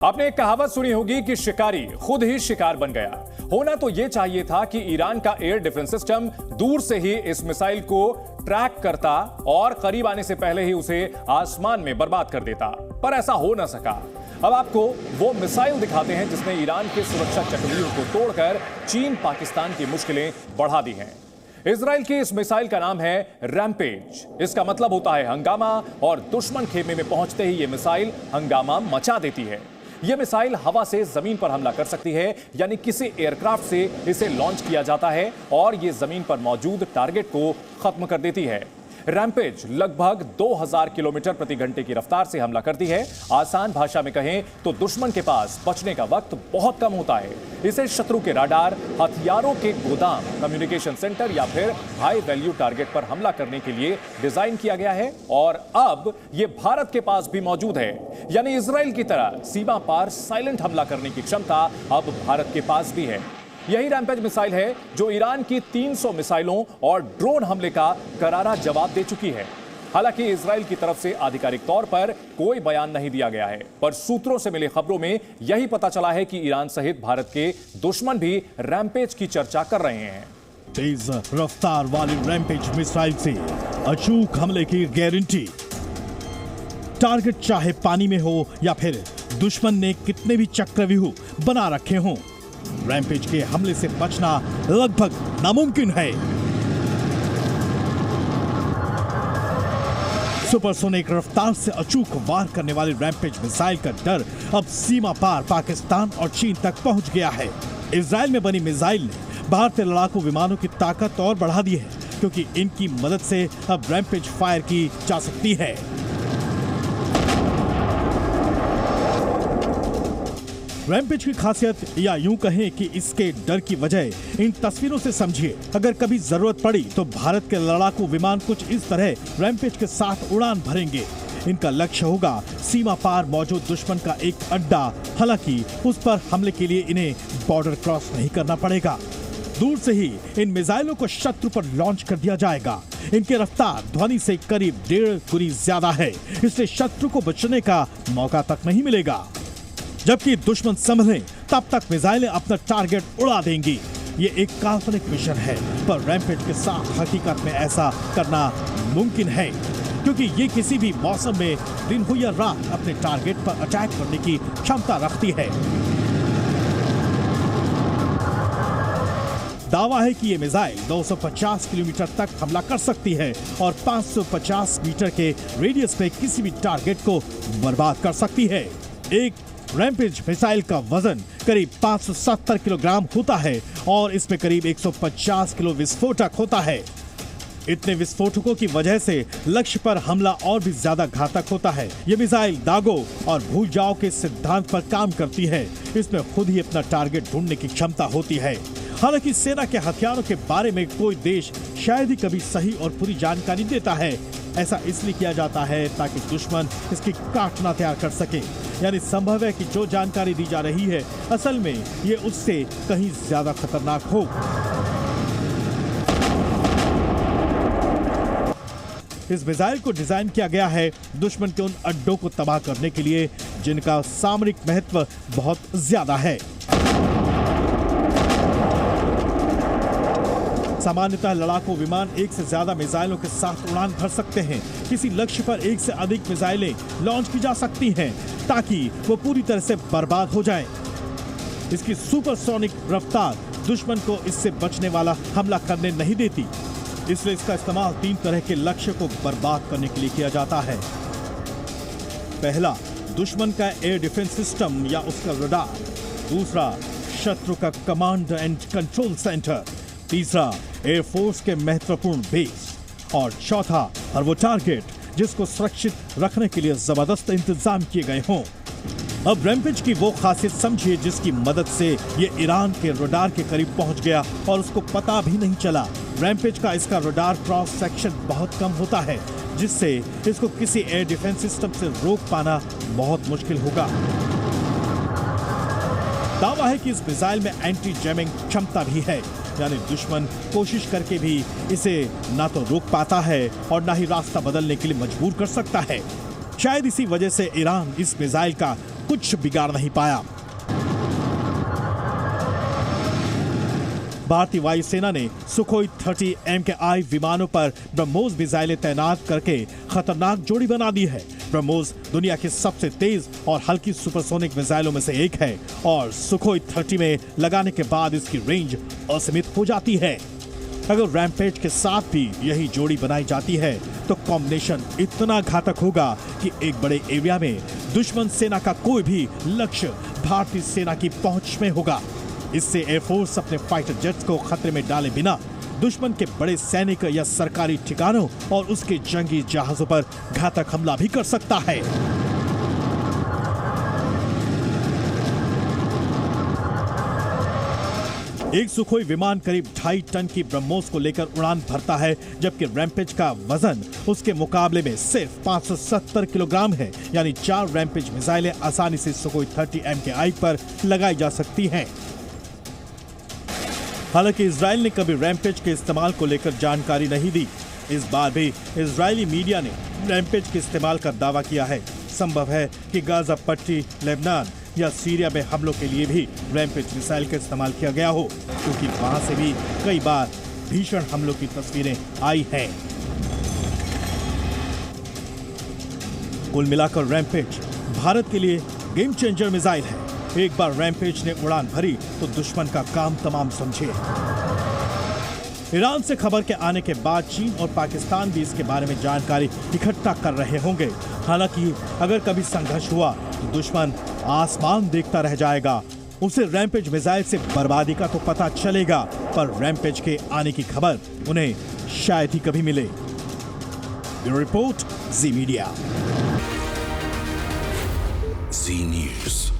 आपने एक कहावत सुनी होगी कि शिकारी खुद ही शिकार बन गया। होना तो यह चाहिए था कि ईरान का एयर डिफेंस सिस्टम दूर से ही इस मिसाइल को ट्रैक करता और करीब आने से पहले ही उसे आसमान में बर्बाद कर देता, पर ऐसा हो ना सका। अब आपको वो मिसाइल दिखाते हैं जिसने ईरान के सुरक्षा चक्रव्यूह को तोड़कर चीन पाकिस्तान की मुश्किलें बढ़ा दी हैं। इजराइल की इस मिसाइल का नाम है रैम्पेज। इसका मतलब होता है हंगामा, और दुश्मन खेमे में पहुंचते ही यह मिसाइल हंगामा मचा देती है। यह मिसाइल हवा से जमीन पर हमला कर सकती है, यानी किसी एयरक्राफ्ट से इसे लॉन्च किया जाता है और यह जमीन पर मौजूद टारगेट को खत्म कर देती है। रैम्पेज लगभग 2000 किलोमीटर प्रति घंटे की रफ्तार से हमला करती है। आसान भाषा में कहें तो दुश्मन के पास बचने का वक्त बहुत कम होता है। इसे शत्रु के राडार, हथियारों के गोदाम, कम्युनिकेशन सेंटर या फिर हाई वैल्यू टारगेट पर हमला करने के लिए डिजाइन किया गया है, और अब यह भारत के पास भी मौजूद है। यानी इजराइल की तरह सीमा पार साइलेंट हमला करने की क्षमता अब भारत के पास भी है। यही रैम्पेज मिसाइल है जो ईरान की 300 मिसाइलों और ड्रोन हमले का करारा जवाब दे चुकी है। हालांकि इजराइल की तरफ से आधिकारिक तौर पर कोई बयान नहीं दिया गया है, पर सूत्रों से मिली खबरों में यही पता चला है कि ईरान सहित भारत के दुश्मन भी रैम्पेज की चर्चा कर रहे हैं। तेज रफ्तार वाली रैम्पेज मिसाइल से अचूक हमले की गारंटी। टारगेट चाहे पानी में हो या फिर दुश्मन ने कितने भी चक्रव्यूह बना रखे हों, रैम्पेज के हमले से बचना लगभग नामुमकिन है। सुपरसोनिक रफ्तार से अचूक वार करने वाली रैम्पेज मिसाइल का डर अब सीमा पार पाकिस्तान और चीन तक पहुंच गया है। इजराइल में बनी मिसाइल ने भारतीय लड़ाकू विमानों की ताकत और बढ़ा दी है, क्योंकि इनकी मदद से अब रैम्पेज फायर की जा सकती है। रैम्पेज की खासियत, या यूं कहें कि इसके डर की वजह इन तस्वीरों से समझिए। अगर कभी जरूरत पड़ी तो भारत के लड़ाकू विमान कुछ इस तरह रैम्पेज के साथ उड़ान भरेंगे। इनका लक्ष्य होगा सीमा पार मौजूद दुश्मन का एक अड्डा। हालांकि उस पर हमले के लिए इन्हें बॉर्डर क्रॉस नहीं करना पड़ेगा। दूर से ही इन मिसाइलों को शत्रु पर लॉन्च कर दिया जाएगा। इनकी रफ्तार ध्वनि से करीब 1.5 गुनी ज्यादा है, इसलिए शत्रु को बचने का मौका तक नहीं मिलेगा। जबकि दुश्मन संभले तब तक मिसाइलें अपना टारगेट उड़ा देंगी। ये एक काल्पनिक मिशन है, पर रैम्पेज के साथ हकीकत में ऐसा करना मुमकिन है, क्योंकि ये किसी भी मौसम में, दिन हो या रात, अपने टारगेट पर अटैक करने की क्षमता रखती है। दावा है कि ये मिसाइल 250 किलोमीटर तक हमला कर सकती है और 550 मीटर के रेडियस में किसी भी टारगेट को बर्बाद कर सकती है। एक रैम्पेज मिसाइल का वजन करीब 570 किलोग्राम होता है और इसमें करीब 150 किलो विस्फोटक होता है। इतने विस्फोटकों की वजह से लक्ष्य पर हमला और भी ज्यादा घातक होता है। ये मिसाइल दागो और भूल जाओ के सिद्धांत पर काम करती है। इसमें खुद ही अपना टारगेट ढूंढने की क्षमता होती है। हालांकि सेना के हथियारों के बारे में कोई देश शायद ही कभी सही और पूरी जानकारी देता है। ऐसा इसलिए किया जाता है ताकि दुश्मन इसकी काटना तैयार कर सके। यानी संभव है कि जो जानकारी दी जा रही है असल में ये उससे कहीं ज्यादा खतरनाक हो। इस मिसाइल को डिजाइन किया गया है दुश्मन के उन अड्डों को तबाह करने के लिए जिनका सामरिक महत्व बहुत ज्यादा है। सामान्यतः लड़ाकू विमान एक से ज्यादा मिसाइलों के साथ उड़ान भर सकते हैं। किसी लक्ष्य पर एक से अधिक मिसाइलें लॉन्च की जा सकती हैं ताकि वो पूरी तरह से बर्बाद हो जाएं। इसकी सुपरसोनिक रफ्तार दुश्मन को इससे बचने वाला हमला करने नहीं देती, इसलिए इसका इस्तेमाल 3 तरह के लक्ष्य को बर्बाद करने के लिए किया जाता है। पहला, दुश्मन का एयर डिफेंस सिस्टम या उसका रडार। दूसरा, शत्रु का कमांड एंड कंट्रोल सेंटर। तीसरा, एयरफोर्स के महत्वपूर्ण बेस। और चौथा, हर वो टारगेट जिसको सुरक्षित रखने के लिए जबरदस्त इंतजाम किए गए हों। अब रैम्पेज की वो खासियत समझिए जिसकी मदद से ये ईरान के रडार के करीब पहुंच गया और उसको पता भी नहीं चला। रैम्पेज का इसका रडार क्रॉस सेक्शन बहुत कम होता है, जिससे इसको किसी एयर डिफेंस सिस्टम से रोक पाना बहुत मुश्किल होगा। दावा है कि इस मिसाइल में एंटी जैमिंग क्षमता भी है, यानी दुश्मन कोशिश करके भी इसे ना तो रोक पाता है और ना ही रास्ता बदलने के लिए मजबूर कर सकता है। शायद इसी वजह से ईरान इस मिसाइल का कुछ बिगाड़ नहीं पाया। भारतीय वायुसेना ने सुखोई 30 MKI विमानों पर ब्रह्मोस मिसाइलें तैनात करके खतरनाक जोड़ी बना दी है। ब्रह्मोस दुनिया की सबसे तेज और हल्की सुपरसोनिक मिसाइलों में से एक है और सुखोई 30 में लगाने के बाद इसकी रेंज असीमित हो जाती है। अगर रैम्पेज के साथ भी यही जोड़ी बनाई जाती है तो कॉम्बिनेशन इतना घातक होगा कि एक बड़े एरिया में दुश्मन सेना का कोई भी लक्ष्य भारतीय सेना की पहुंच में होगा। इससे एयरफोर्स अपने फाइटर जेट्स को खतरे में डाले बिना दुश्मन के बड़े सैनिक या सरकारी ठिकानों और उसके जंगी जहाजों पर घातक हमला भी कर सकता है। एक सुखोई विमान करीब 2.5 टन की ब्रह्मोस को लेकर उड़ान भरता है, जबकि रैम्पेज का वजन उसके मुकाबले में सिर्फ 570 किलोग्राम है। यानी 4 रैम्पेज मिसाइलें आसानी से सुखोई 30 MKI पर लगाई जा सकती हैं। हालांकि इजराइल ने कभी रैम्पेज के इस्तेमाल को लेकर जानकारी नहीं दी। इस बार भी इजरायली मीडिया ने रैम्पेज के इस्तेमाल का दावा किया है। संभव है कि गाजा पट्टी, लेबनान या सीरिया में हमलों के लिए भी रैम्पेज मिसाइल का इस्तेमाल किया गया हो, क्योंकि वहां से भी कई बार भीषण हमलों की तस्वीरें आई हैं। कुल मिलाकर रैम्पेज भारत के लिए गेम चेंजर मिसाइल है। एक बार रैम्पेज ने उड़ान भरी तो दुश्मन का काम तमाम समझे। ईरान से खबर के आने के बाद चीन और पाकिस्तान भी इसके बारे में जानकारी इकट्ठा कर रहे होंगे। हालांकि अगर कभी संघर्ष हुआ तो दुश्मन आसमान देखता रह जाएगा। उसे रैम्पेज मिसाइल से बर्बादी का तो पता चलेगा, पर रैम्पेज के आने की खबर उन्हें शायद ही कभी मिले। ब्यूरो रिपोर्ट, जी मीडिया। जी न्यूज़।